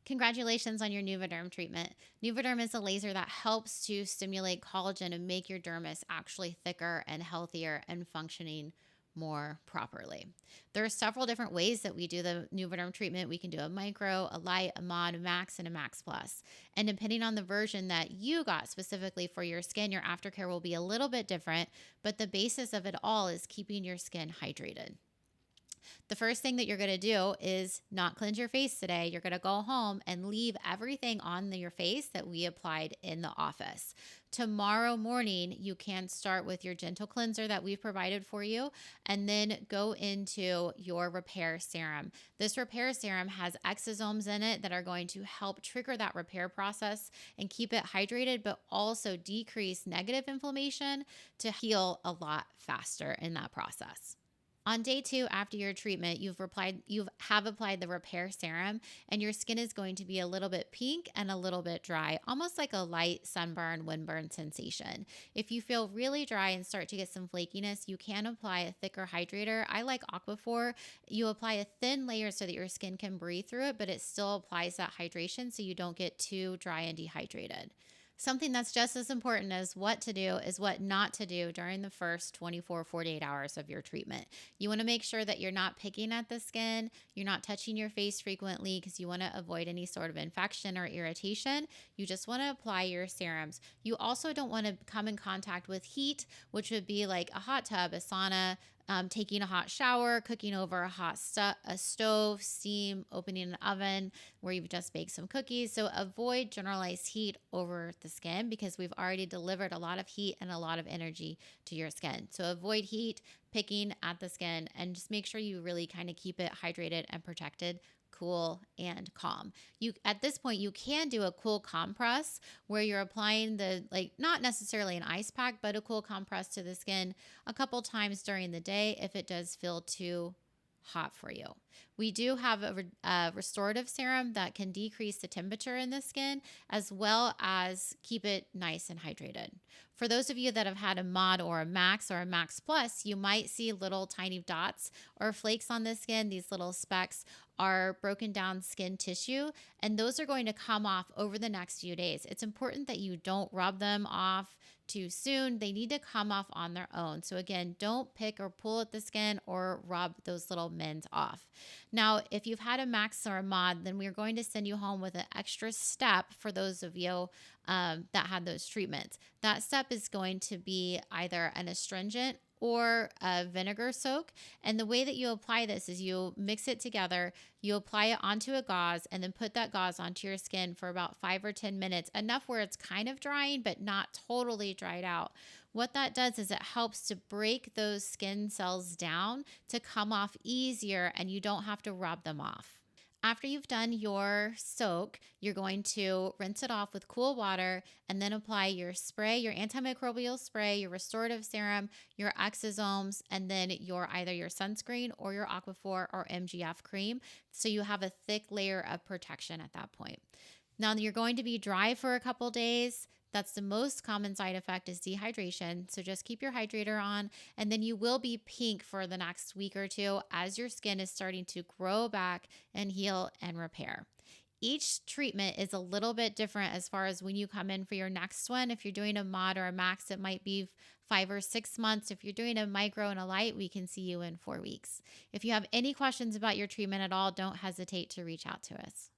Congratulations on your Nuvoderm treatment. Nuvoderm is a laser that helps to stimulate collagen and make your dermis actually thicker and healthier and functioning more properly. There are several different ways that we do the Nuvoderm treatment. We can do a micro, a light, a mod, a max, and a max plus. And depending on the version that you got specifically for your skin, your aftercare will be a little bit different, but the basis of it all is keeping your skin hydrated. The first thing that you're going to do is not cleanse your face today. You're going to go home and leave everything on your face that we applied in the office. Tomorrow morning, you can start with your gentle cleanser that we've provided for you and then go into your repair serum. This repair serum has exosomes in it that are going to help trigger that repair process and keep it hydrated, but also decrease negative inflammation to heal a lot faster in that process. On day 2 after your treatment, you have applied the repair serum and your skin is going to be a little bit pink and a little bit dry, almost like a light sunburn, windburn sensation. If you feel really dry and start to get some flakiness, you can apply a thicker hydrator. I like Aquaphor. You apply a thin layer so that your skin can breathe through it, but it still applies that hydration so you don't get too dry and dehydrated. Something that's just as important as what to do is what not to do during the first 24, 48 hours of your treatment. You want to make sure that you're not picking at the skin, you're not touching your face frequently because you want to avoid any sort of infection or irritation. You just want to apply your serums. You also don't want to come in contact with heat, which would be like a hot tub, a sauna, taking a hot shower, cooking over a stove, steam, opening an oven where you've just baked some cookies. So avoid generalized heat over the skin because we've already delivered a lot of heat and a lot of energy to your skin. So avoid heat, picking at the skin, and just make sure you really kind of keep it hydrated and protected, cool, and calm. At this point, you can do a cool compress where you're applying not necessarily an ice pack, but a cool compress to the skin a couple times during the day if it does feel too hot for you. We do have a restorative serum that can decrease the temperature in the skin as well as keep it nice and hydrated. For those of you that have had a mod or a max plus, you might see little tiny dots or flakes on the skin. These little specks are broken down skin tissue, and those are going to come off over the next few days. It's important that you don't rub them off too soon. They need to come off on their own. So again, don't pick or pull at the skin or rub those little mins off. Now, if you've had a max or a mod, then we're going to send you home with an extra step for those of you that had those treatments. That step is going to be either an astringent or a vinegar soak. And the way that you apply this is you mix it together, you apply it onto a gauze, and then put that gauze onto your skin for about 5 or 10 minutes, enough where it's kind of drying, but not totally dried out. What that does is it helps to break those skin cells down to come off easier, and you don't have to rub them off. After you've done your soak, you're going to rinse it off with cool water and then apply your spray, your antimicrobial spray, your restorative serum, your exosomes, and then either your sunscreen or your Aquaphor or MGF cream. So you have a thick layer of protection at that point. Now you're going to be dry for a couple days. That's the most common side effect is dehydration. So just keep your hydrator on, and then you will be pink for the next week or two as your skin is starting to grow back and heal and repair. Each treatment is a little bit different as far as when you come in for your next one. If you're doing a mod or a max, it might be 5 or 6 months. If you're doing a micro and a light, we can see you in 4 weeks. If you have any questions about your treatment at all, don't hesitate to reach out to us.